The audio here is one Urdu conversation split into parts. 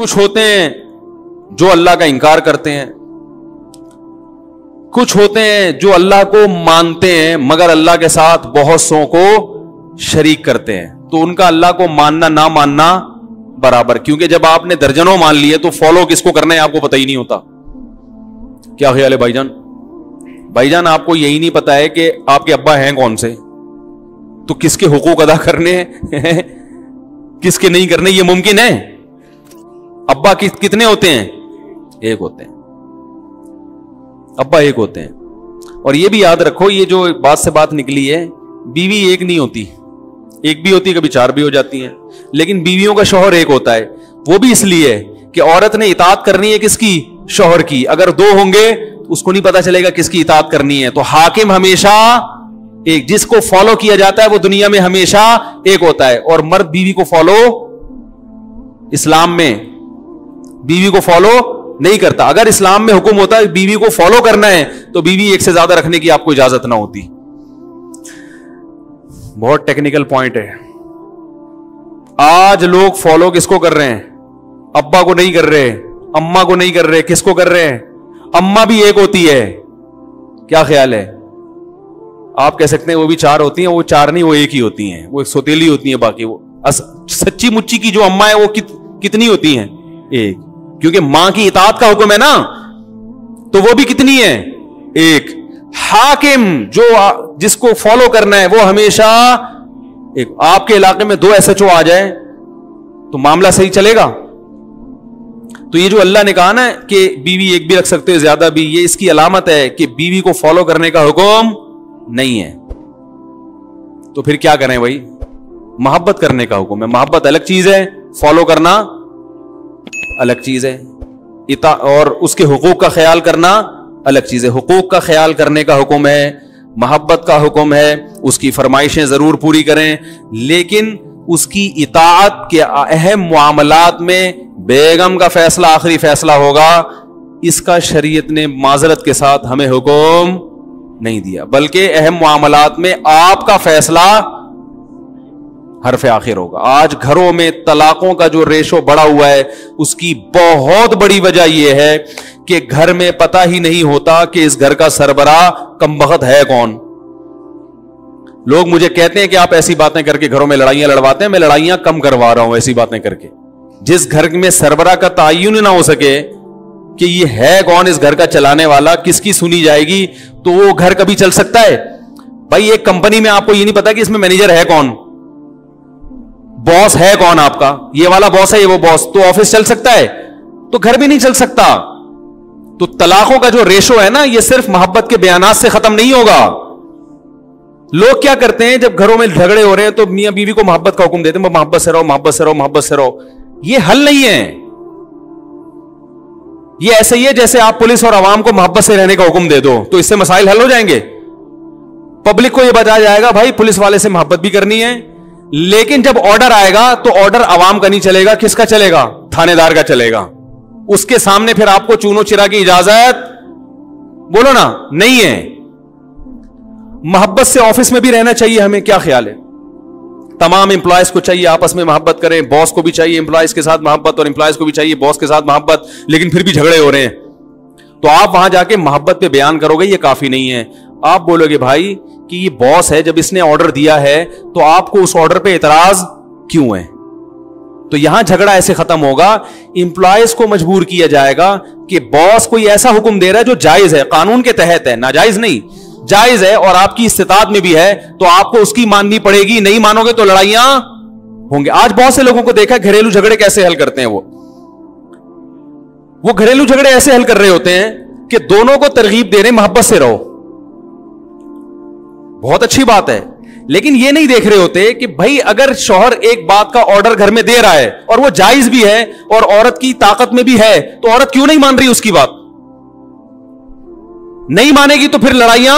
کچھ ہوتے ہیں جو اللہ کا انکار کرتے ہیں, کچھ ہوتے ہیں جو اللہ کو مانتے ہیں مگر اللہ کے ساتھ بہت سو کو شریک کرتے ہیں, تو ان کا اللہ کو ماننا نہ ماننا برابر, کیونکہ جب آپ نے درجنوں مان لیے تو فالو کس کو کرنا ہے آپ کو پتہ ہی نہیں ہوتا. کیا خیال ہے بھائی جان؟ بھائی جان آپ کو یہی نہیں پتا ہے کہ آپ کے ابا ہیں کون سے, تو کس کے حقوق ادا کرنے ہیں کس کے نہیں کرنے, یہ ممکن ہے؟ ابا کتنے ہوتے ہیں؟ ایک ہوتے ہیں, ابا ایک ہوتے ہیں. اور یہ بھی یاد رکھو, یہ جو بات سے بات نکلی ہے, بیوی ایک نہیں ہوتی, ایک بھی ہوتی, کبھی چار بھی ہو جاتی ہیں, لیکن بیویوں کا شوہر ایک ہوتا ہے. وہ بھی اس لیے کہ عورت نے اطاعت کرنی ہے کس کی؟ شوہر کی. اگر دو ہوں گے اس کو نہیں پتا چلے گا کس کی اطاعت کرنی ہے. تو حاکم ہمیشہ ایک, جس کو فالو کیا جاتا ہے وہ دنیا میں ہمیشہ ایک ہوتا ہے. اور مرد بیوی کو فالو, اسلام میں بیوی کو فالو نہیں کرتا. اگر اسلام میں حکم ہوتا ہے بیوی کو فالو کرنا ہے تو بیوی ایک سے زیادہ رکھنے کی آپ کو اجازت نہ ہوتی. بہت ٹیکنیکل پوائنٹ ہے. آج لوگ فالو کس کو کر رہے ہیں؟ ابا کو نہیں کر رہے, اما کو نہیں کر رہے, کس کو کر رہے ہیں؟ اما بھی ایک ہوتی ہے. کیا خیال ہے؟ آپ کہہ سکتے ہیں وہ بھی چار ہوتی ہیں, وہ چار نہیں, وہ ایک ہی ہوتی ہیں, وہ ایک سوتیلی ہوتی ہیں. باقی وہ سچی مچی کی جو اما ہے وہ کتنی ہوتی ہیں؟ ایک. کیونکہ ماں کی اطاعت کا حکم ہے نا, تو وہ بھی کتنی ہے؟ ایک. حاکم جو جس کو فالو کرنا ہے وہ ہمیشہ ایک. آپ کے علاقے میں 2 SHO آ جائیں تو معاملہ صحیح چلے گا؟ تو یہ جو اللہ نے کہا نا کہ بیوی ایک بھی رکھ سکتے زیادہ بھی, یہ اس کی علامت ہے کہ بیوی کو فالو کرنے کا حکم نہیں ہے. تو پھر کیا کریں بھائی؟ محبت کرنے کا حکم ہے. محبت الگ چیز ہے, فالو کرنا الگ چیز ہے, اور اس کے حقوق کا خیال کرنا الگ چیز ہے. حقوق کا خیال کرنے کا حکم ہے, محبت کا حکم ہے, اس کی فرمائشیں ضرور پوری کریں, لیکن اس کی اطاعت کے اہم معاملات میں بیگم کا فیصلہ آخری فیصلہ ہوگا, اس کا شریعت نے معذرت کے ساتھ ہمیں حکم نہیں دیا, بلکہ اہم معاملات میں آپ کا فیصلہ حرف آخر ہوگا. آج گھروں میں طلاقوں کا جو ریشو بڑا ہوا ہے اس کی بہت بڑی وجہ یہ ہے کہ گھر میں پتہ ہی نہیں ہوتا کہ اس گھر کا سربراہ کمبخت ہے کون. لوگ مجھے کہتے ہیں کہ آپ ایسی باتیں کر کے گھروں میں لڑائیاں لڑواتے ہیں. میں لڑائیاں کم کروا رہا ہوں ایسی باتیں کر کے. جس گھر میں سربراہ کا تعین نہ ہو سکے کہ یہ ہے کون اس گھر کا چلانے والا, کس کی سنی جائے گی, تو وہ گھر کبھی چل سکتا ہے؟ بھائی ایک کمپنی میں آپ کو یہ نہیں پتا کہ اس میں مینیجر ہے کون, باس ہے کون آپ کا, یہ والا باس ہے یہ وہ باس, تو آفس چل سکتا ہے؟ تو گھر بھی نہیں چل سکتا. تو طلاقوں کا جو ریشو ہے نا, یہ صرف محبت کے بیانات سے ختم نہیں ہوگا. لوگ کیا کرتے ہیں جب گھروں میں جھگڑے ہو رہے ہیں تو میاں بیوی کو محبت کا حکم دیتے ہیں, محبت سے رہو, محبت سے رہو, محبت سے رہو. یہ حل نہیں ہے. یہ ایسے ہی ہے جیسے آپ پولیس اور عوام کو محبت سے رہنے کا حکم دے دو, تو اس سے مسائل حل ہو جائیں گے. پبلک کو یہ بتایا جائے گا بھائی پولیس والے سے محبت بھی کرنی ہے, لیکن جب آرڈر آئے گا تو آرڈر عوام کا نہیں چلے گا, کس کا چلے گا؟ تھانے دار کا چلے گا. اس کے سامنے پھر آپ کو چونو چرا کی اجازت بولو نا نہیں ہے. محبت سے آفس میں بھی رہنا چاہیے ہمیں. کیا خیال ہے؟ تمام امپلائیز کو چاہیے آپس میں محبت کریں, باس کو بھی چاہیے امپلائیز کے ساتھ محبت, اور امپلائیز کو بھی چاہیے باس کے ساتھ محبت, لیکن پھر بھی جھگڑے ہو رہے ہیں. تو آپ وہاں جا کے محبت پہ بیان کرو گے, یہ کافی نہیں ہے. آپ بولو گے بھائی کہ یہ باس ہے, جب اس نے آرڈر دیا ہے تو آپ کو اس آرڈر پہ اعتراض کیوں ہے؟ تو یہاں جھگڑا ایسے ختم ہوگا. امپلائیز کو مجبور کیا جائے گا کہ باس کوئی ایسا حکم دے رہا ہے جو جائز ہے, قانون کے تحت ہے, ناجائز نہیں, جائز ہے, اور آپ کی استطاعت میں بھی ہے, تو آپ کو اس کی ماننی پڑے گی. نہیں مانو گے تو لڑائیاں ہوں گے. آج بہت سے لوگوں کو دیکھا گھریلو جھگڑے کیسے حل کرتے ہیں. وہ گھریلو جھگڑے ایسے حل کر رہے ہوتے ہیں کہ دونوں کو ترغیب دے رہے محبت سے رہو, بہت اچھی بات ہے, لیکن یہ نہیں دیکھ رہے ہوتے کہ بھائی اگر شوہر ایک بات کا آرڈر گھر میں دے رہا ہے اور وہ جائز بھی ہے اور عورت کی طاقت میں بھی ہے, تو عورت کیوں نہیں مان رہی اس کی بات؟ نہیں مانے گی تو پھر لڑائیاں,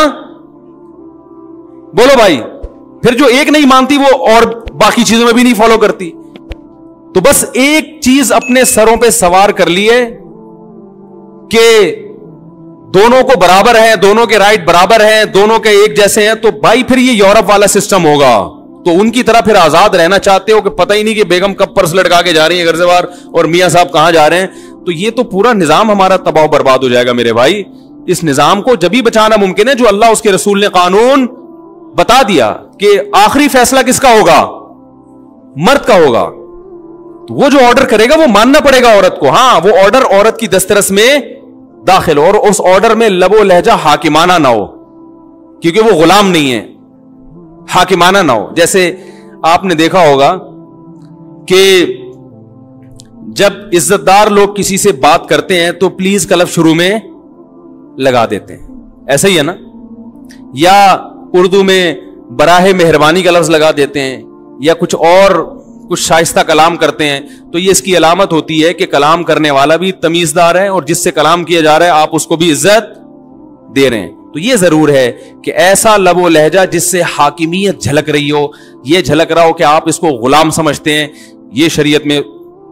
بولو بھائی, پھر جو ایک نہیں مانتی وہ اور باقی چیزوں میں بھی نہیں فالو کرتی. تو بس ایک چیز اپنے سروں پہ سوار کر لیے کہ دونوں کو برابر ہیں, دونوں کے رائٹ برابر ہیں, دونوں کے ایک جیسے ہیں, تو بھائی پھر یہ یورپ والا سسٹم ہوگا. تو ان کی طرح پھر آزاد رہنا چاہتے ہو کہ پتہ ہی نہیں کہ بیگم کب پرس لٹکا کے جا رہی ہے گھر سے باہر اور میاں صاحب کہاں جا رہے ہیں. تو یہ تو پورا نظام ہمارا تباہ و برباد ہو جائے گا میرے بھائی. اس نظام کو جبھی بچانا ممکن ہے جو اللہ اس کے رسول نے قانون بتا دیا کہ آخری فیصلہ کس کا ہوگا, مرد کا ہوگا. تو وہ جو آرڈر کرے گا وہ ماننا پڑے گا عورت کو. ہاں وہ آرڈر عورت کی دسترس میں داخل ہو, اور اس آرڈر میں لب و لہجہ حاکمانہ نہ ہو, کیونکہ وہ غلام نہیں ہے, حاکمانہ نہ ہو. جیسے آپ نے دیکھا ہوگا کہ جب عزت دار لوگ کسی سے بات کرتے ہیں تو پلیز کا لفظ شروع میں لگا دیتے ہیں, ایسا ہی ہے نا, یا اردو میں براہ مہربانی کا لفظ لگا دیتے ہیں, یا کچھ اور کچھ شائستہ کلام کرتے ہیں. تو یہ اس کی علامت ہوتی ہے کہ کلام کرنے والا بھی تمیزدار ہے, اور جس سے کلام کیا جا رہا ہے آپ اس کو بھی عزت دے رہے ہیں. تو یہ ضرور ہے کہ ایسا لب و لہجہ جس سے حاکمیت جھلک رہی ہو, یہ جھلک رہا ہو کہ آپ اس کو غلام سمجھتے ہیں, یہ شریعت میں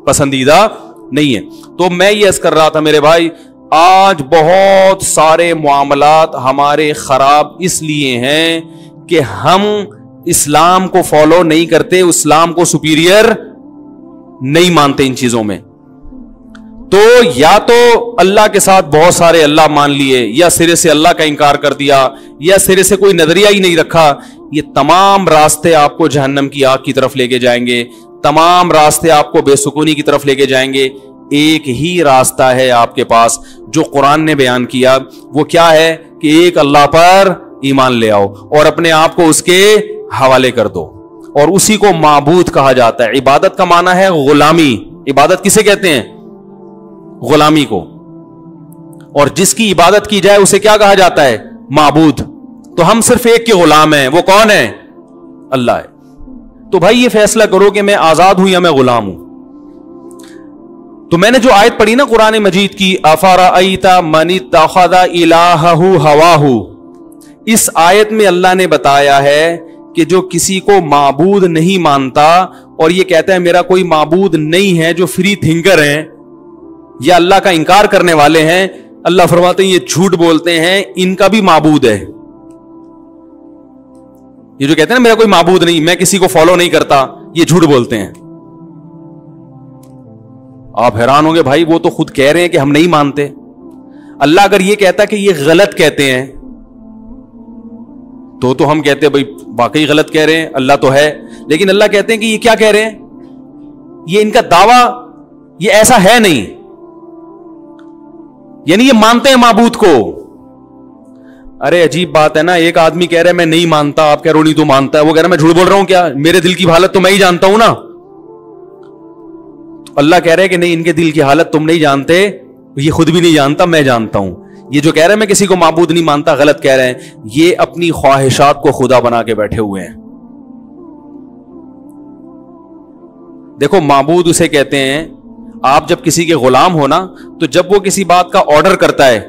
پسندیدہ نہیں ہے. تو میں یہ عرض کر رہا تھا میرے بھائی, آج بہت سارے معاملات ہمارے خراب اس لیے ہیں کہ ہم اسلام کو فالو نہیں کرتے, اسلام کو سپیریئر نہیں مانتے ان چیزوں میں. تو یا تو اللہ کے ساتھ بہت سارے اللہ مان لیے, یا سرے سے اللہ کا انکار کر دیا, یا سرے سے کوئی نظریہ ہی نہیں رکھا. یہ تمام راستے آپ کو جہنم کی آگ کی طرف لے کے جائیں گے, تمام راستے آپ کو بے سکونی کی طرف لے کے جائیں گے. ایک ہی راستہ ہے آپ کے پاس جو قرآن نے بیان کیا, وہ کیا ہے کہ ایک اللہ پر ایمان لے آؤ اور اپنے آپ کو اس کے حوالے کر دو, اور اسی کو معبود کہا جاتا ہے. عبادت کا معنی ہے غلامی. عبادت کسے کہتے ہیں؟ غلامی کو. اور جس کی عبادت کی جائے اسے کیا کہا جاتا ہے؟ معبود. تو ہم صرف ایک کے غلام ہیں, وہ کون ہے؟ اللہ ہے. تو بھائی یہ فیصلہ کرو کہ میں آزاد ہوں یا میں غلام ہوں. تو میں نے جو آیت پڑھی نا قرآن مجید کی, افرأیت من اتخذ الہہ ہواہ, اس آیت میں اللہ نے بتایا ہے کہ جو کسی کو معبود نہیں مانتا اور یہ کہتا ہے میرا کوئی معبود نہیں ہے, جو فری تھنکر ہیں یا اللہ کا انکار کرنے والے ہیں, اللہ فرماتے ہیں یہ جھوٹ بولتے ہیں, ان کا بھی معبود ہے. یہ جو کہتے ہیں نا میرا کوئی معبود نہیں, میں کسی کو فالو نہیں کرتا, یہ جھوٹ بولتے ہیں. آپ حیران ہوں گے بھائی, وہ تو خود کہہ رہے ہیں کہ ہم نہیں مانتے. اللہ اگر یہ کہتا کہ یہ غلط کہتے ہیں تو ہم کہتے ہیں بھائی واقعی غلط کہہ رہے ہیں, اللہ تو ہے. لیکن اللہ کہتے ہیں کہ یہ کیا کہہ رہے ہیں, یہ ان کا دعویٰ یہ ایسا ہے نہیں, یعنی یہ مانتے ہیں معبود کو. ارے عجیب بات ہے نا, ایک آدمی کہہ رہا ہے میں نہیں مانتا, آپ کہہ رہے ہو نہیں تو مانتا ہے, وہ کہہ رہا ہے میں جھوٹ بول رہا ہوں کیا, میرے دل کی حالت تو میں ہی جانتا ہوں نا. اللہ کہہ رہے کہ نہیں, ان کے دل کی حالت تم نہیں جانتے, یہ خود بھی نہیں جانتا, میں جانتا ہوں. یہ جو کہہ رہے ہیں میں کسی کو معبود نہیں مانتا, غلط کہہ رہے ہیں. یہ اپنی خواہشات کو خدا بنا کے بیٹھے ہوئے ہیں. دیکھو معبود اسے کہتے ہیں, آپ جب کسی کے غلام ہو نا, تو جب وہ کسی بات کا آرڈر کرتا ہے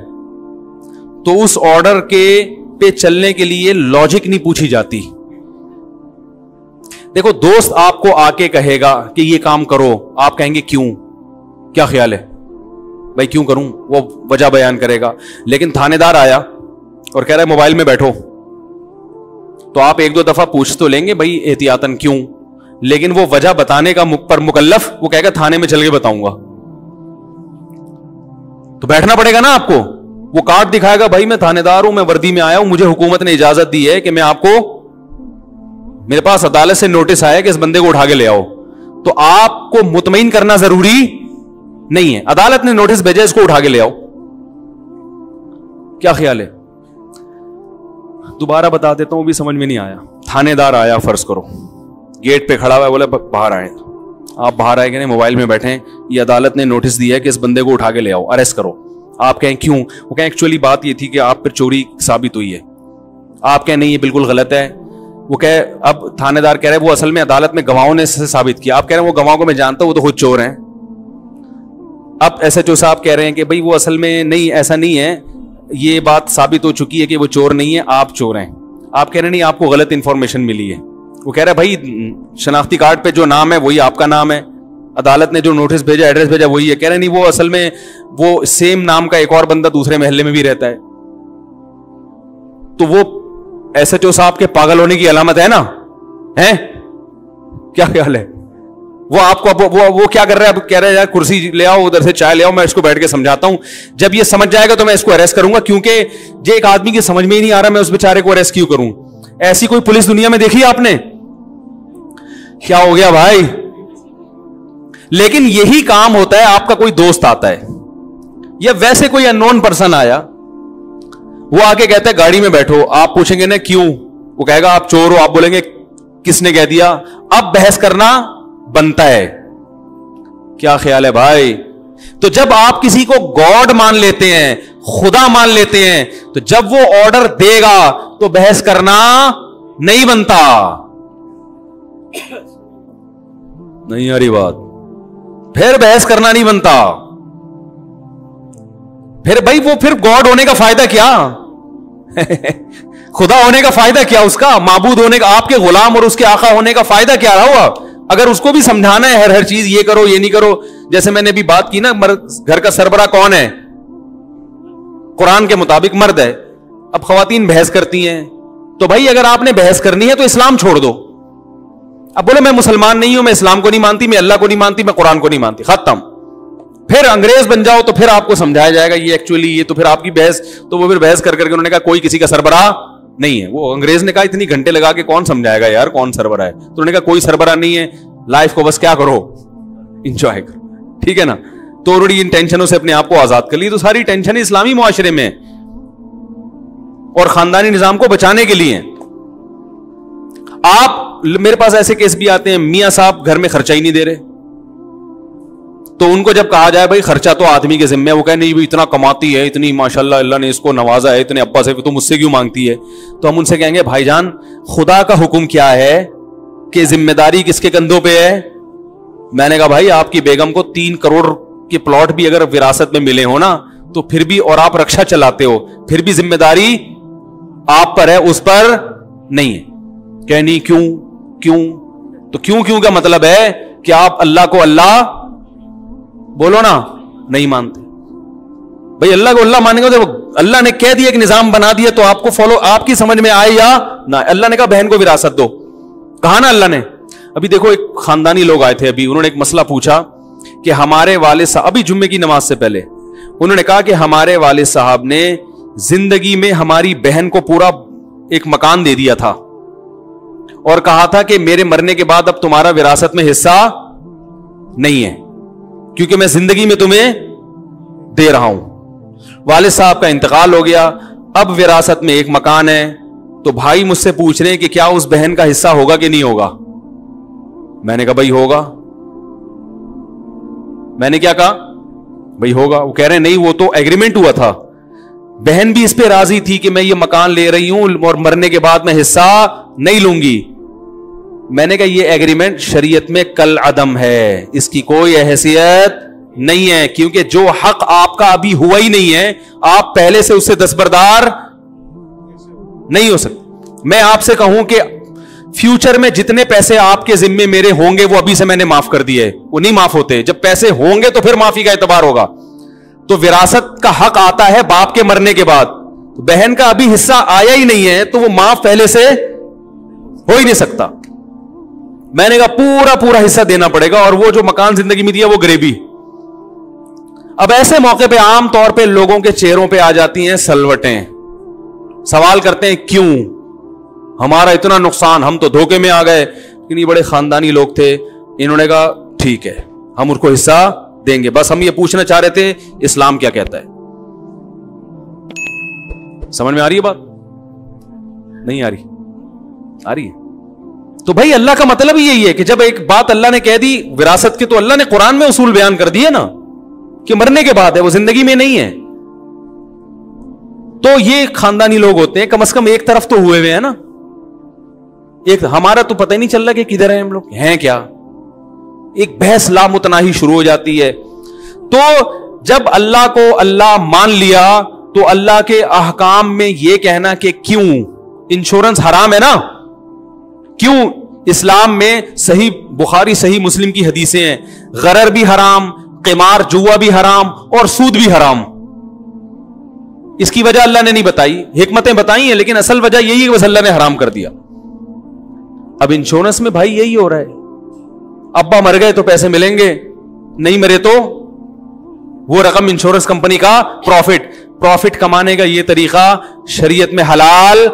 تو اس آرڈر کے پہ چلنے کے لیے لاجک نہیں پوچھی جاتی. دیکھو دوست آپ کو آ کے کہے گا کہ یہ کام کرو, آپ کہیں گے کیوں, کیا خیال ہے بھائی کیوں کروں, وہ وجہ بیان کرے گا. لیکن تھانے دار آیا اور کہہ رہا ہے موبائل میں بیٹھو, تو آپ ایک دو دفعہ پوچھ تو لیں گے بھائی احتیاطاً کیوں, لیکن وہ وجہ بتانے کا پر مکلف وہ کہے گا تھانے میں چل کے بتاؤں گا. تو بیٹھنا پڑے گا نا آپ کو. وہ کارڈ دکھائے گا بھائی میں تھانے دار ہوں, میں وردی میں آیا ہوں, مجھے حکومت نے اجازت دی ہے کہ میں آپ کو, میرے پاس عدالت سے نوٹس آیا کہ اس بندے کو اٹھا کے لے آؤ. تو آپ کو مطمئن کرنا ضروری نہیں ہے, عدالت نے نوٹس بھیجا اس کو اٹھا کے لے آؤ. کیا خیال ہے؟ دوبارہ بتا دیتا ہوں, بھی سمجھ میں نہیں آیا. تھانے دار آیا, فرض کرو گیٹ پہ کھڑا ہوا ہے, بولے باہر آئے. آپ باہر آئے کہ نہیں, موبائل میں بیٹھے, یہ عدالت نے نوٹس دیا ہے کہ اس بندے کو اٹھا کے لے آؤ, اریسٹ کرو. آپ کہیں کیوں, وہ کہیں ایکچولی بات یہ تھی کہ آپ پر چوری ثابت ہوئی ہے. آپ کہیں نہیں یہ بالکل غلط ہے. وہ کہے, اب تھانے دار کہہ رہے وہ اصل میں عدالت میں گواہوں نے ثابت کیا. آپ کہہ رہے ہیں وہ گواہوں کو میں جانتا ہوں, وہ تو خود چور ہیں. اب ایس ایچ او صاحب کہہ رہے ہیں کہ بھائی وہ اصل میں نہیں, ایسا نہیں ہے, یہ بات ثابت ہو چکی ہے کہ وہ چور نہیں ہے, آپ چور ہیں. آپ کہہ رہے ہیں نہیں آپ کو غلط انفارمیشن ملی ہے. وہ کہہ رہا ہے بھائی شناختی کارڈ پہ جو نام ہے وہی آپ کا نام ہے, عدالت نے جو نوٹس بھیجا, ایڈریس بھیجا وہی ہے. کہہ رہے نہیں وہ اصل میں وہ سیم نام کا ایک اور بندہ دوسرے محلے میں بھی رہتا ہے. تو وہ ایس ایچ او صاحب کے پاگل ہونے کی علامت ہے نا, ہیں؟ کیا خیال ہے؟ وہ آپ کو وہ کیا کر رہا ہے؟ اب کہہ رہے ہیں کرسی لے آؤ, ادھر سے چائے لے آؤ, میں اس کو بیٹھ کے سمجھاتا ہوں. جب یہ سمجھ جائے گا تو میں اس کو اریسٹ کروں گا, کیونکہ جو ایک آدمی کی سمجھ میں ہی نہیں آ رہا میں اس بیچارے کو اریسٹ کیوں کروں. ایسی کوئی پولیس دنیا میں دیکھی آپ نے؟ کیا ہو گیا بھائی؟ لیکن یہی کام ہوتا ہے, آپ کا کوئی دوست آتا ہے یا ویسے کوئی ان نون پرسن آیا, وہ آ کے کہتا ہے گاڑی میں بیٹھو, آپ پوچھیں گے نا کیوں, وہ کہے گا آپ چور ہو, آپ بولیں گے کس نے کہہ دیا. اب بحث کرنا بنتا ہے. کیا خیال ہے بھائی؟ تو جب آپ کسی کو گاڈ مان لیتے ہیں, خدا مان لیتے ہیں, تو جب وہ آرڈر دے گا تو بحث کرنا نہیں بنتا. نہیں آ رہی بات؟ پھر بحث کرنا نہیں بنتا. پھر بھائی وہ پھر گاڈ ہونے کا فائدہ کیا؟ خدا ہونے کا فائدہ کیا اس کا؟ معبود ہونے کا, آپ کے غلام اور اس کے آقا ہونے کا فائدہ کیا رہا ہوا؟ اگر اس کو بھی سمجھانا ہے ہر چیز یہ کرو یہ نہیں کرو, جیسے میں نے بھی بات کی نا, گھر کا سربراہ کون ہے؟ قرآن کے مطابق مرد ہے. اب خواتین بحث کرتی ہیں, تو بھائی اگر آپ نے بحث کرنی ہے تو اسلام چھوڑ دو. اب بولے میں مسلمان نہیں ہوں, میں اسلام کو نہیں مانتی, میں اللہ کو نہیں مانتی, میں قرآن کو نہیں مانتی, ختم. پھر انگریز بن جاؤ تو پھر آپ کو سمجھایا جائے گا یہ ایکچولی یہ, تو پھر آپ کی بحث, تو وہ پھر بحث کر کے انہوں نے کہا کوئی کسی کا سربراہ نہیں ہے. وہ انگریز نے کہا اتنی گھنٹے لگا کے کون سمجھائے گا یار کون سربراہ ہے, تو انہوں نے کہا کوئی سربراہ نہیں ہے, لائف کو بس کیا کرو, انجوائے کرو. ٹھیک ہے نا؟ تو آلریڈی ان ٹینشنوں سے اپنے آپ کو آزاد کر لی. تو ساری ٹینشن اسلامی معاشرے میں اور خاندانی نظام کو بچانے کے لیے. آپ میرے پاس ایسے کیس بھی آتے ہیں, میاں صاحب گھر میں خرچہ ہی نہیں دے رہے, تو ان کو جب کہا جائے بھائی خرچہ تو آدمی کے ذمہ ہے, وہ کہے نہیں بھائی اتنا کماتی ہے, اتنی ماشاءاللہ اللہ نے اس کو نوازا ہے, اتنے ابا سے, تو مجھ سے کیوں مانگتی ہے؟ تو ہم ان سے کہیں گے بھائی جان خدا کا حکم کیا ہے کہ ذمہ داری کس کے کندھوں پہ ہے؟ میں نے کہا بھائی آپ کی بیگم کو 3 کروڑ کے پلاٹ بھی اگر وراثت میں ملے ہو نا, تو پھر بھی, اور آپ رکشا چلاتے ہو, پھر بھی ذمہ داری آپ پر ہے, اس پر نہیں ہے. کہ نہیں کیوں؟ تو کیوں کا مطلب ہے کہ آپ اللہ کو اللہ بولو نا نہیں مانتے. بھائی اللہ کو اللہ مانیں گے تو اللہ نے کہہ دیا ایک نظام بنا دیا, تو آپ کو فالو, آپ کی سمجھ میں آئے یا نہ. اللہ نے کہا بہن کو وراثت دو, کہا نا اللہ نے. ابھی دیکھو ایک خاندانی لوگ آئے تھے, ابھی انہوں نے ایک مسئلہ پوچھا کہ ہمارے والد صاحب, ابھی جمعے کی نماز سے پہلے انہوں نے کہا کہ ہمارے والد صاحب نے زندگی میں ہماری بہن کو پورا ایک مکان دے دیا تھا, اور کہا تھا کہ میرے مرنے کے بعد اب تمہارا وراثت میں حصہ نہیں ہے, کیونکہ میں زندگی میں تمہیں دے رہا ہوں. والد صاحب کا انتقال ہو گیا, اب وراثت میں ایک مکان ہے, تو بھائی مجھ سے پوچھ رہے ہیں کہ کیا اس بہن کا حصہ ہوگا کہ نہیں ہوگا؟ میں نے کہا بھائی ہوگا. میں نے کیا کہا؟ بھائی ہوگا. وہ کہہ رہے ہیں نہیں وہ تو ایگریمنٹ ہوا تھا, بہن بھی اس پہ راضی تھی کہ میں یہ مکان لے رہی ہوں اور مرنے کے بعد میں حصہ نہیں لوں گی. میں نے کہا یہ ایگریمنٹ شریعت میں کل عدم ہے, اس کی کوئی حیثیت نہیں ہے, کیونکہ جو حق آپ کا ابھی ہوا ہی نہیں ہے, آپ پہلے سے اس سے دستبردار نہیں ہو سکتے. میں آپ سے کہوں کہ فیوچر میں جتنے پیسے آپ کے ذمے میرے ہوں گے وہ ابھی سے میں نے معاف کر دیے, وہ نہیں معاف ہوتے. جب پیسے ہوں گے تو پھر معافی کا اعتبار ہوگا. تو وراثت کا حق آتا ہے باپ کے مرنے کے بعد, بہن کا ابھی حصہ آیا ہی نہیں ہے, تو وہ معاف پہلے سے ہو ہی نہیں سکتا. میں نے کہا پورا حصہ دینا پڑے گا, اور وہ جو مکان زندگی میں دیا وہ گریبی. اب ایسے موقع پہ عام طور پہ لوگوں کے چہروں پہ آ جاتی ہیں سلوٹیں, سوال کرتے ہیں کیوں ہمارا اتنا نقصان, ہم تو دھوکے میں آ گئے. لیکن یہ بڑے خاندانی لوگ تھے, انہوں نے کہا ٹھیک ہے ہم اس کو حصہ دیں گے, بس ہم یہ پوچھنا چاہ رہے تھے اسلام کیا کہتا ہے. سمجھ میں آ رہی ہے بات؟ نہیں آ رہی؟ آ رہی ہے. تو بھائی اللہ کا مطلب ہی یہی ہے کہ جب ایک بات اللہ نے کہہ دی وراثت کے, تو اللہ نے قرآن میں اصول بیان کر دیے نا کہ مرنے کے بعد ہے, وہ زندگی میں نہیں ہے. تو یہ خاندانی لوگ ہوتے ہیں, کم از کم ایک طرف تو ہوئے ہوئے ہیں نا. ایک ہمارا تو پتہ ہی نہیں چل رہا کہ کدھر ہیں ہم لوگ, ہیں کیا. ایک بحث لامتناہی شروع ہو جاتی ہے. تو جب اللہ کو اللہ مان لیا تو اللہ کے احکام میں یہ کہنا کہ کیوں انشورنس حرام ہے نا, کیوں اسلام میں صحیح بخاری صحیح مسلم کی حدیثیں ہیں, غرر بھی حرام, قمار جوا بھی حرام, اور سود بھی حرام. اس کی وجہ اللہ نے نہیں بتائی, حکمتیں بتائی ہیں, لیکن اصل وجہ یہی ہے کہ بس اللہ نے حرام کر دیا. اب انشورنس میں بھائی یہی ہو رہا ہے, ابا مر گئے تو پیسے ملیں گے, نہیں مرے تو وہ رقم انشورنس کمپنی کا پروفٹ کمانے کا یہ طریقہ شریعت میں حلال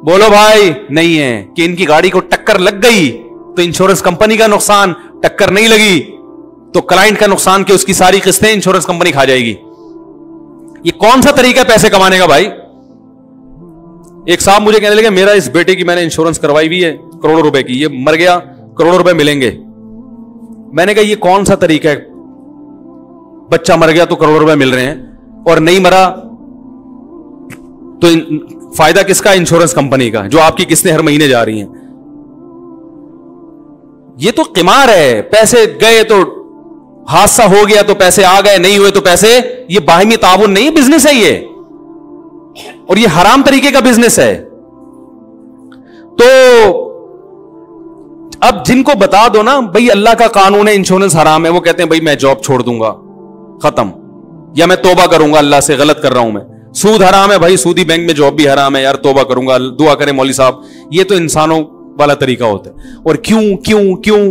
بولو بھائی نہیں ہے. کہ ان کی گاڑی کو ٹکر لگ گئی تو انشورنس کمپنی کا نقصان, ٹکر نہیں لگی تو کلائنٹ کا نقصان کہ اس کی ساری قسطیں انشورنس کمپنی کھا جائے گی. یہ کون سا طریقہ ہے پیسے کمانے کا بھائی؟ ایک صاحب مجھے کہنے لگے میرا اس بیٹے کی میں نے انشورنس کروائی ہوئی ہے کروڑوں روپے کی, یہ مر گیا کروڑوں روپے ملیں گے. میں نے کہا یہ کون سا طریقہ ہے, بچہ مر گیا تو کروڑوں روپے مل رہے ہیں اور نہیں مرا تو فائدہ کس کا؟ انشورنس کمپنی کا, جو آپ کی قسطیں ہر مہینے جا رہی ہیں. یہ تو قمار ہے. پیسے گئے تو حادثہ ہو گیا تو پیسے آ گئے, نہیں ہوئے تو پیسے, یہ باہمی تعاون نہیں, بزنس ہے یہ, اور یہ حرام طریقے کا بزنس ہے. تو اب جن کو بتا دو نا بھائی اللہ کا قانون ہے انشورنس حرام ہے, وہ کہتے ہیں بھائی میں جاب چھوڑ دوں گا ختم, یا میں توبہ کروں گا اللہ سے, غلط کر رہا ہوں میں. سود حرام ہے بھائی, سودی بینک میں جاب بھی حرام ہے, یار توبہ کروں گا, دعا کریں مولوی صاحب. یہ تو انسانوں والا طریقہ ہوتا ہے. اور کیوں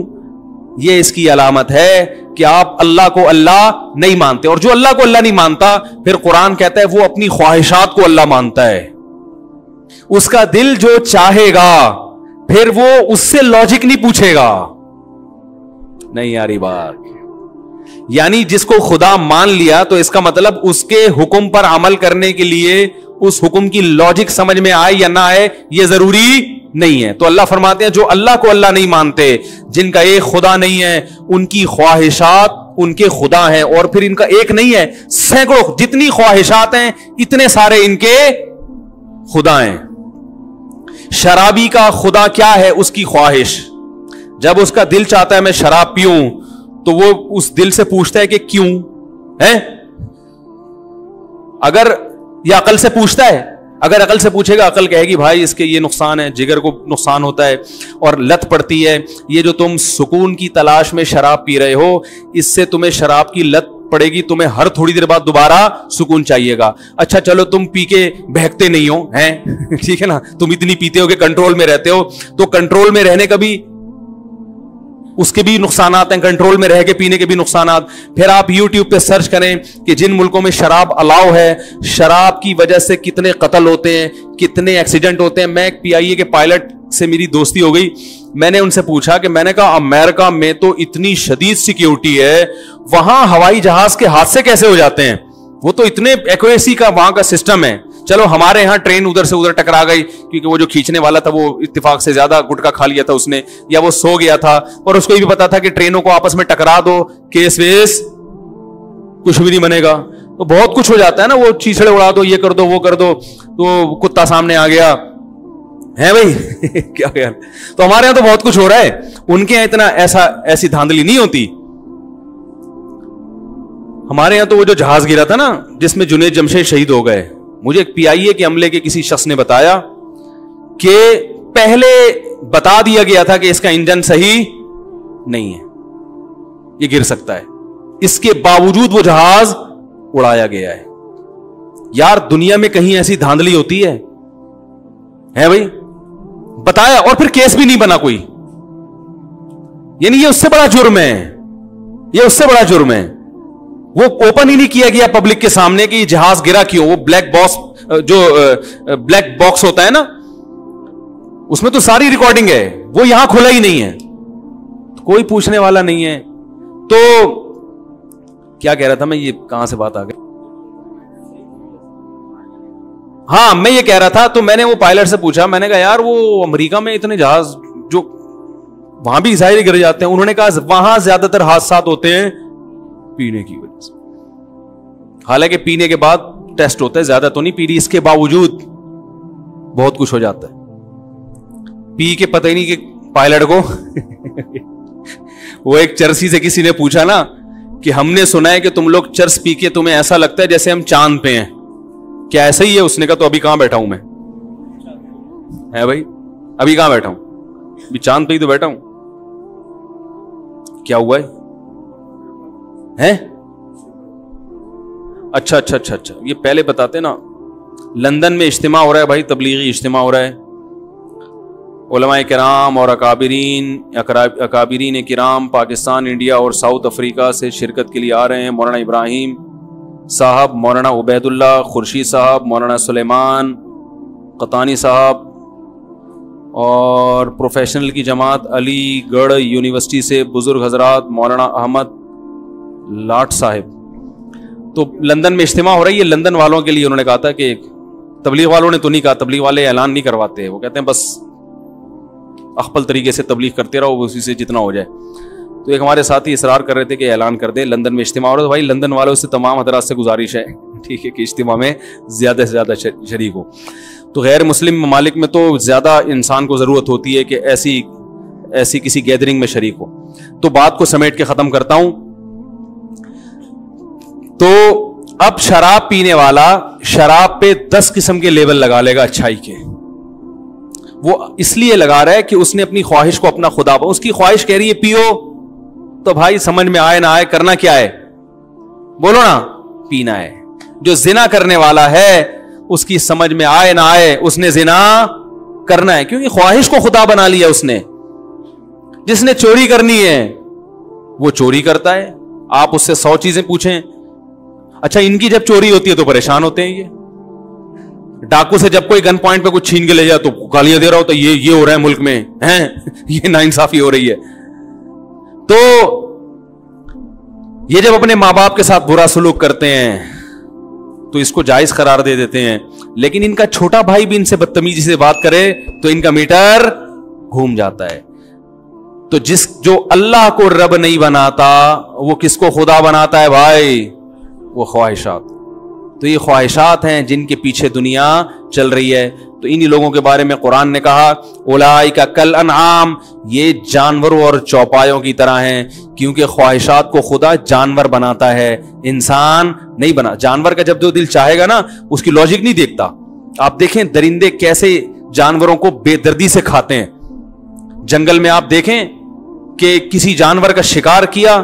یہ اس کی علامت ہے کہ آپ اللہ کو اللہ نہیں مانتے. اور جو اللہ کو اللہ نہیں مانتا, پھر قرآن کہتا ہے وہ اپنی خواہشات کو اللہ مانتا ہے. اس کا دل جو چاہے گا پھر وہ اس سے لاجک نہیں پوچھے گا. نہیں یاری بات, یعنی جس کو خدا مان لیا تو اس کا مطلب اس کے حکم پر عمل کرنے کے لیے اس حکم کی لاجک سمجھ میں آئے یا نہ آئے یہ ضروری نہیں ہے. تو اللہ فرماتے ہیں جو اللہ کو اللہ نہیں مانتے, جن کا ایک خدا نہیں ہے, ان کی خواہشات ان کے خدا ہیں. اور پھر ان کا ایک نہیں ہے, سینکڑوں, جتنی خواہشات ہیں اتنے سارے ان کے خدا ہیں. شرابی کا خدا کیا ہے؟ اس کی خواہش. جب اس کا دل چاہتا ہے میں شراب پیوں تو وہ اس دل سے پوچھتا ہے کہ کیوں ہے. اگر یہ عقل سے پوچھتا ہے, اگر عقل سے پوچھے گا عقل کہے گی بھائی اس کے یہ نقصان ہے, جگر کو نقصان ہوتا ہے اور لت پڑتی ہے. یہ جو تم سکون کی تلاش میں شراب پی رہے ہو, اس سے تمہیں شراب کی لت پڑے گی, تمہیں ہر تھوڑی دیر بعد دوبارہ سکون چاہیے گا. اچھا چلو تم پی کے بہکتے نہیں ہو ہیں, ٹھیک ہے نا, تم اتنی پیتے ہو کہ کنٹرول میں رہتے ہو, تو کنٹرول میں رہنے کا بھی اس کے بھی نقصانات ہیں, کنٹرول میں رہ کے پینے کے بھی نقصانات. پھر آپ یوٹیوب پہ سرچ کریں کہ جن ملکوں میں شراب الاؤ ہے, شراب کی وجہ سے کتنے قتل ہوتے ہیں, کتنے ایکسیڈنٹ ہوتے ہیں. میں ایک پی آئی اے کے پائلٹ سے میری دوستی ہو گئی, میں نے ان سے پوچھا کہ میں نے کہا امریکہ میں تو اتنی شدید سیکیورٹی ہے, وہاں ہوائی جہاز کے حادثے کیسے ہو جاتے ہیں؟ وہ تو اتنے ایکوریسی کا وہاں کا سسٹم ہے. چلو ہمارے ہاں ٹرین ادھر سے ادھر ٹکرا گئی کیونکہ وہ جو کھینچنے والا تھا وہ اتفاق سے زیادہ گٹکا کھا لیا تھا اس نے, یا وہ سو گیا تھا, اور اس کو یہ بھی پتا تھا کہ ٹرینوں کو آپس میں ٹکرا دو کیس ویس کچھ بھی نہیں بنے گا. تو بہت کچھ ہو جاتا ہے نا, وہ چیچڑے اڑا دو, یہ کر دو, وہ کر دو, تو کتا سامنے آ گیا ہے بھائی کیا خیال. تو ہمارے یہاں تو بہت کچھ ہو رہا ہے, ان کے یہاں اتنا ایسی دھاندلی نہیں ہوتی. ہمارے یہاں تو وہ جو جہاز گرا تھا نا جس میں جنید جمشید شہید ہو گئے, مجھے ایک پی آئی اے کے عملے کے کسی شخص نے بتایا کہ پہلے بتا دیا گیا تھا کہ اس کا انجن صحیح نہیں ہے, یہ گر سکتا ہے, اس کے باوجود وہ جہاز اڑایا گیا ہے. یار دنیا میں کہیں ایسی دھاندلی ہوتی ہے بھائی؟ بتایا اور پھر کیس بھی نہیں بنا کوئی. یعنی یہ اس سے بڑا جرم ہے, یہ اس سے بڑا جرم ہے. وہ اوپن ہی نہیں کیا گیا پبلک کے سامنے کہ یہ جہاز گرا کیوں. وہ بلیک باکس, جو بلیک باکس ہوتا ہے نا, اس میں تو ساری ریکارڈنگ ہے, وہ یہاں کھلا ہی نہیں ہے, کوئی پوچھنے والا نہیں ہے. تو کیا کہہ رہا تھا میں, یہ کہاں سے بات آ گئی؟ ہاں میں یہ کہہ رہا تھا, تو میں نے وہ پائلٹ سے پوچھا, میں نے کہا یار وہ امریکہ میں اتنے جہاز جو وہاں بھی ظاہر گر جاتے ہیں, انہوں نے کہا وہاں زیادہ تر حادثات ہوتے ہیں پینے کی وجہ سے. حالانکہ پینے کے بعد ٹیسٹ ہوتا ہے, زیادہ تو نہیں پی رہی, اس کے باوجود بہت کچھ ہو جاتا ہے. پی کے پتہ ہی نہیں کہ پائلٹ کو وہ ایک چرسی سے کسی نے پوچھا نا کہ ہم نے سنا ہے کہ تم لوگ چرس پی کے تمہیں ایسا لگتا ہے جیسے ہم چاند پہ ہیں, کیا ایسا ہی ہے؟ اس نے کہا تو ابھی کہاں بیٹھا ہوں میں, ہے بھائی ابھی کہاں بیٹھا ہوں, ابھی چاند پہ ہی تو بیٹھا ہوں. کیا ہوا ہے؟ اچھا اچھا اچھا اچھا, یہ پہلے بتاتے نا. لندن میں اجتماع ہو رہا ہے بھائی, تبلیغی اجتماع ہو رہا ہے, علماء کرام اور اکابرین کرام پاکستان، انڈیا اور ساؤتھ افریقہ سے شرکت کے لیے آ رہے ہیں. مولانا ابراہیم صاحب، مولانا عبید اللہ خورشید صاحب، مولانا سلیمان قطانی صاحب، اور پروفیشنل کی جماعت علی گڑھ یونیورسٹی سے بزرگ حضرات مولانا احمد لاٹ صاحب. تو لندن میں اجتماع ہو رہی ہے. لندن والوں کے لیے انہوں نے کہا تھا کہ تبلیغ والوں نے تو نہیں کہا، تبلیغ والے اعلان نہیں کرواتے، وہ کہتے ہیں بس اخپل طریقے سے تبلیغ کرتے رہو، اسی سے جتنا ہو جائے. تو ایک ہمارے ساتھی اصرار کر رہے تھے کہ اعلان کر دیں لندن میں اجتماع ہو رہا ہے. بھائی لندن والوں سے تمام حضرات سے گزارش ہے ٹھیک ہے کہ اجتماع میں زیادہ سے زیادہ شریک ہو. تو غیر مسلم ممالک میں تو زیادہ انسان کو ضرورت ہوتی ہے کہ ایسی کسی گیدرنگ میں شریک ہو. تو بات کو سمیٹ کے ختم کرتا ہوں. تو اب شراب پینے والا شراب پہ 10 قسم کے لیبل لگا لے گا اچھائی کے. وہ اس لیے لگا رہا ہے کہ اس نے اپنی خواہش کو اپنا خدا، اس کی خواہش کہہ رہی ہے پیو، تو بھائی سمجھ میں آئے نہ آئے کرنا کیا ہے؟ بولو نا، پینا ہے. جو زنا کرنے والا ہے اس کی سمجھ میں آئے نہ آئے اس نے زنا کرنا ہے، کیونکہ خواہش کو خدا بنا لیا اس نے. جس نے چوری کرنی ہے وہ چوری کرتا ہے. آپ اس سے 100 چیزیں پوچھیں. اچھا ان کی جب چوری ہوتی ہے تو پریشان ہوتے ہیں. یہ ڈاکو سے جب کوئی گن پوائنٹ پہ کچھ چھین کے لے جائے تو گالیاں دے رہا ہوتا ہے، یہ ہو رہا ہے ملک میں ہیں یہ ناانصافی ہو رہی ہے. تو یہ جب اپنے ماں باپ کے ساتھ برا سلوک کرتے ہیں تو اس کو جائز قرار دے دیتے ہیں. لیکن ان کا چھوٹا بھائی بھی ان سے بدتمیزی سے بات کرے تو ان کا میٹر گھوم جاتا ہے. تو جو اللہ کو رب نہیں بناتا وہ کس کو خدا بناتا ہے بھائی؟ وہ خواہشات. تو یہ خواہشات ہیں جن کے پیچھے دنیا چل رہی ہے. تو انہی لوگوں کے بارے میں قرآن نے کہا اولئک کالانعام، یہ جانوروں اور چوپایوں کی طرح ہیں، کیونکہ خواہشات کو خدا جانور بناتا ہے، انسان نہیں بنا. جانور کا جب جو دل چاہے گا نا اس کی لاجک نہیں دیکھتا. آپ دیکھیں درندے کیسے جانوروں کو بے دردی سے کھاتے ہیں. جنگل میں آپ دیکھیں کہ کسی جانور کا شکار کیا،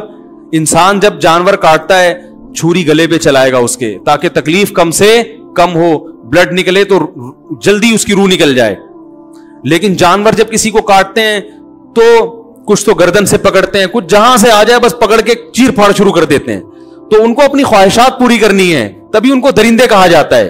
انسان جب جانور کاٹتا ہے چھری گلے پہ چلائے گا اس کے، تاکہ تکلیف کم سے کم ہو، بلڈ نکلے تو جلدی اس کی روح نکل جائے. لیکن جانور جب کسی کو کاٹتے ہیں تو کچھ تو گردن سے پکڑتے ہیں، کچھ جہاں سے آ جائے بس پکڑ کے چیر پھاڑ شروع کر دیتے ہیں. تو ان کو اپنی خواہشات پوری کرنی ہے، تبھی ان کو درندے کہا جاتا ہے.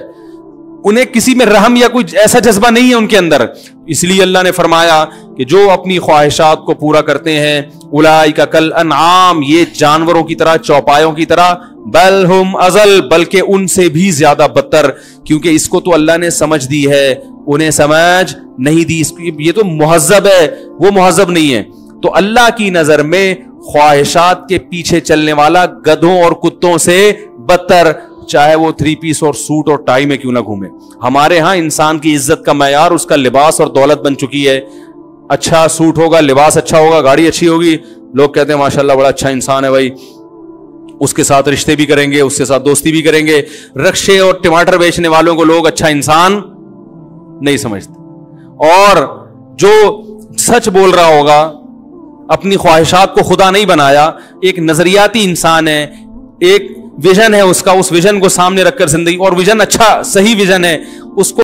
انہیں کسی میں رحم یا کوئی ایسا جذبہ نہیں ہے ان کے اندر. اس لیے اللہ نے فرمایا کہ جو اپنی خواہشات کو پورا کرتے ہیں اولئک کالانعام، یہ جانوروں کی طرح چوپایوں کی طرح، بل ہم اضل، بلکہ ان سے بھی زیادہ بدتر. کیونکہ اس کو تو اللہ نے سمجھ دی ہے، انہیں سمجھ نہیں دی. یہ تو مہذب ہے، وہ مہذب نہیں ہے. تو اللہ کی نظر میں خواہشات کے پیچھے چلنے والا گدھوں اور کتوں سے بدتر، چاہے وہ 3 پیس اور سوٹ اور ٹائی میں کیوں نہ گھومے. ہمارے ہاں انسان کی عزت کا معیار اس کا لباس اور دولت بن چکی ہے. اچھا سوٹ ہوگا، لباس اچھا ہوگا، گاڑی اچھی ہوگی، لوگ کہتے ہیں ماشاءاللہ بڑا اچھا انسان ہے بھائی، اس کے ساتھ رشتے بھی کریں گے، اس کے ساتھ دوستی بھی کریں گے. رکشے اور ٹماٹر بیچنے والوں کو لوگ اچھا انسان نہیں سمجھتے. اور جو سچ بول رہا ہوگا، اپنی خواہشات کو خدا نہیں بنایا، ایک نظریاتی انسان ہے، ایک ویژن ہے اس کا، اس ویژن کو سامنے رکھ کر زندگی، اور ویژن اچھا صحیح ویژن ہے، اس کو